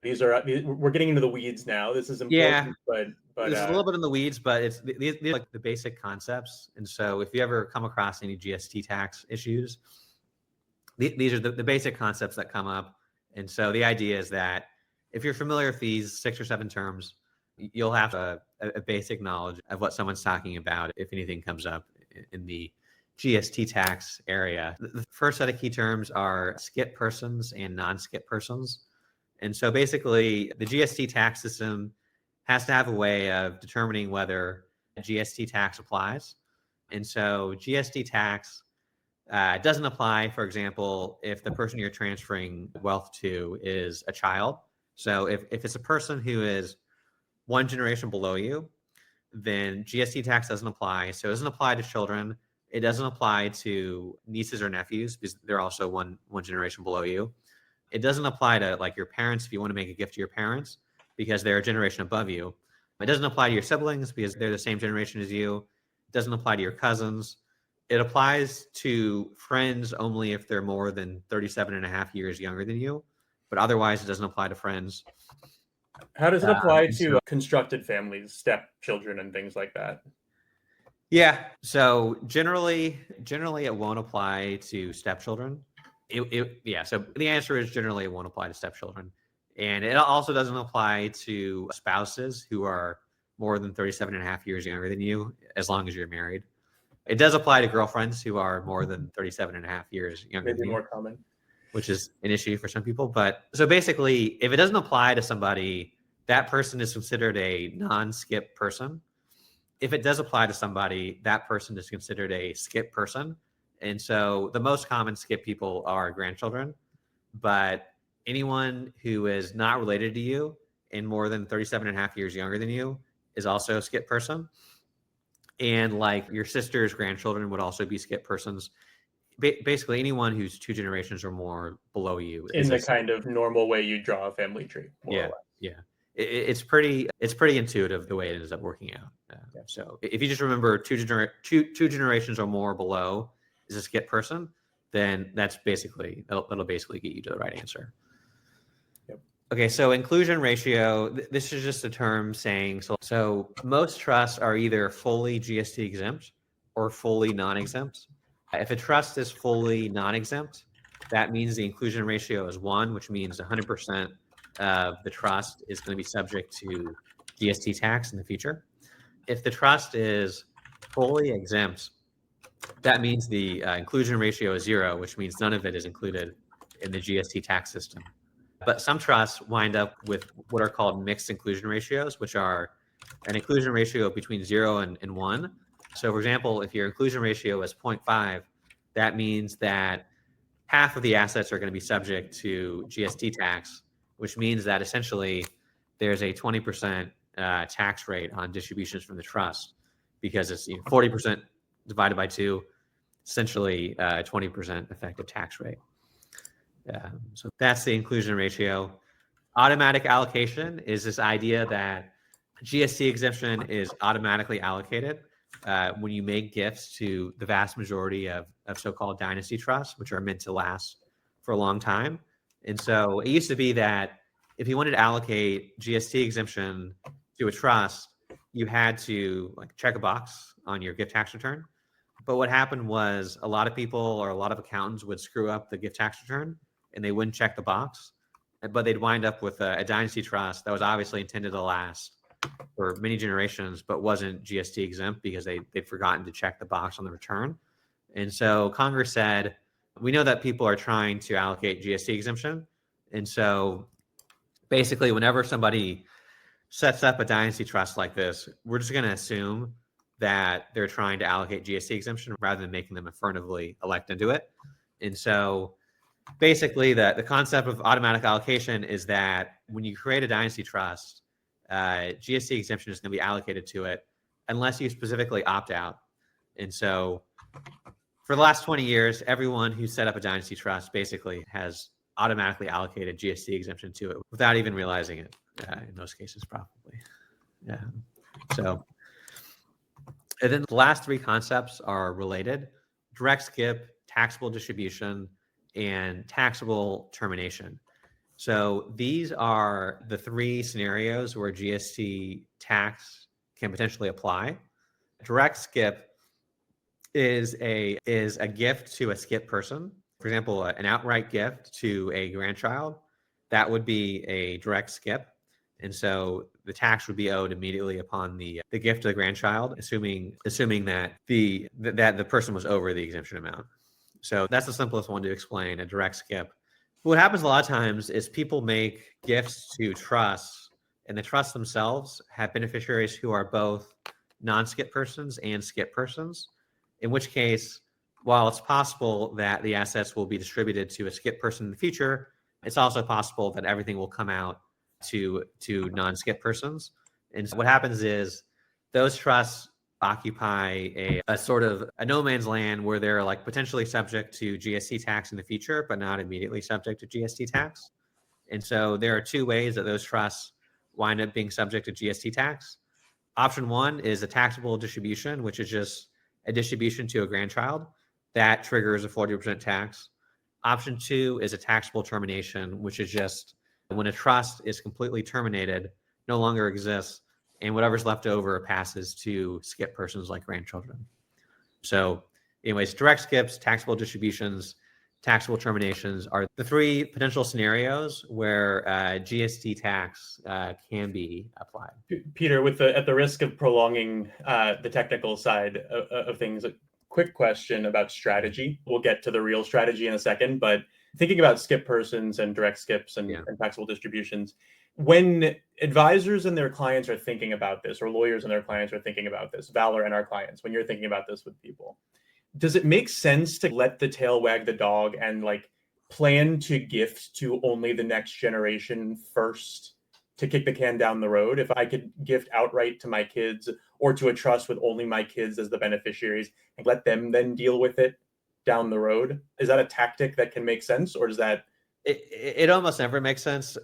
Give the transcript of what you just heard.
We're getting into the weeds now. This is Yeah, important, but this is a little bit in the weeds, but these are like the basic concepts. And so if you ever come across any GST tax issues, these are the basic concepts that come up. And so the idea is that if you're familiar with these 6 or 7 terms, you'll have a basic knowledge of what someone's talking about if anything comes up in the GST tax area. The first set of key terms are skip persons and non-skip persons. And so basically, the GST tax system has to have a way of determining whether a GST tax applies. And so GST tax doesn't apply, for example, if the person you're transferring wealth to is a child. So if it's a person who is 1 generation below you, then GST tax doesn't apply. So it doesn't apply to children. It doesn't apply to nieces or nephews because they're also one generation below you. It doesn't apply to like your parents if you want to make a gift to your parents because they're a generation above you. It doesn't apply to your siblings because they're the same generation as you. It doesn't apply to your cousins. It applies to friends only if they're more than 37 and a half years younger than you, but otherwise it doesn't apply to friends. How does it apply to constructed families, stepchildren, and things like that? Yeah, so generally it won't apply to stepchildren. So the answer is generally it won't apply to stepchildren. And it also doesn't apply to spouses who are more than 37 and a half years younger than you, as long as you're married. It does apply to girlfriends who are more than 37 and a half years younger than you. Maybe more common. Which is an issue for some people. But so basically, if it doesn't apply to somebody, that person is considered a non-skip person. If it does apply to somebody, that person is considered a skip person. And so the most common skip people are grandchildren, but anyone who is not related to you and more than 37 and a half years younger than you is also a skip person. And like your sister's grandchildren would also be skip persons. Basically anyone who's 2 generations or more below you. In the kind of normal way you draw a family tree. Yeah. It's pretty intuitive the way it ends up working out. So if you just remember two generations or more below is a skip person, then that'll basically get you to the right answer. Yep. Okay, so inclusion ratio, this is just a term saying, so most trusts are either fully GST exempt or fully non-exempt. If a trust is fully non-exempt, that means the inclusion ratio is 1, which means 100% of the trust is going to be subject to GST tax in the future. If the trust is fully exempt, that means the inclusion ratio is 0, which means none of it is included in the GST tax system. But some trusts wind up with what are called mixed inclusion ratios, which are an inclusion ratio between 0 and 1. So for example, if your inclusion ratio is 0.5, that means that half of the assets are going to be subject to GST tax, which means that essentially there's a 20% tax rate on distributions from the trust because it's 40% divided by 2, essentially 20% effective tax rate. So that's the inclusion ratio. Automatic allocation is this idea that GST exemption is automatically allocated when you make gifts to the vast majority of so-called dynasty trusts, which are meant to last for a long time. And so it used to be that if you wanted to allocate GST exemption to a trust, you had to check a box on your gift tax return. But what happened was a lot of people or a lot of accountants would screw up the gift tax return and they wouldn't check the box, but they'd wind up with a dynasty trust that was obviously intended to last for many generations, but wasn't GST exempt because they'd forgotten to check the box on the return. And so Congress said, we know that people are trying to allocate GST exemption. And so basically whenever somebody sets up a dynasty trust like this, we're just going to assume that they're trying to allocate GST exemption rather than making them affirmatively elect into it. And so basically the concept of automatic allocation is that when you create a dynasty trust, GST exemption is going to be allocated to it unless you specifically opt out. And so for the last 20 years, everyone who set up a dynasty trust basically has automatically allocated GST exemption to it without even realizing it in most cases, probably. Yeah. So, and then the last 3 concepts are related: direct skip, taxable distribution, and taxable termination. So these are the three scenarios where GST tax can potentially apply. Direct skip is a gift to a skip person. For example, an outright gift to a grandchild, that would be a direct skip. And so the tax would be owed immediately upon the gift to the grandchild, assuming that the person was over the exemption amount. So that's the simplest one to explain, a direct skip. What happens a lot of times is people make gifts to trusts, and the trusts themselves have beneficiaries who are both non-skip persons and skip persons, in which case, while it's possible that the assets will be distributed to a skip person in the future, it's also possible that everything will come out to non-skip persons. And so what happens is those trusts occupy a sort of a no man's land where they're like potentially subject to GST tax in the future, but not immediately subject to GST tax. And so there are two ways that those trusts wind up being subject to GST tax. Option one is a taxable distribution, which is just a distribution to a grandchild that triggers a 40% tax. Option two is a taxable termination, which is just when a trust is completely terminated, no longer exists, and whatever's left over passes to skip persons like grandchildren. So anyways, direct skips, taxable distributions, taxable terminations are the three potential scenarios where GST tax can be applied. Peter, at the risk of prolonging the technical side of things, a quick question about strategy. We'll get to the real strategy in a second, but thinking about skip persons and direct skips and taxable distributions, when advisors and their clients are thinking about this, or lawyers and their clients are thinking about this, Valor and our clients, when you're thinking about this with people, does it make sense to let the tail wag the dog and like plan to gift to only the next generation first to kick the can down the road? If I could gift outright to my kids or to a trust with only my kids as the beneficiaries and let them then deal with it down the road, is that a tactic that can make sense, or does that? It almost never makes sense.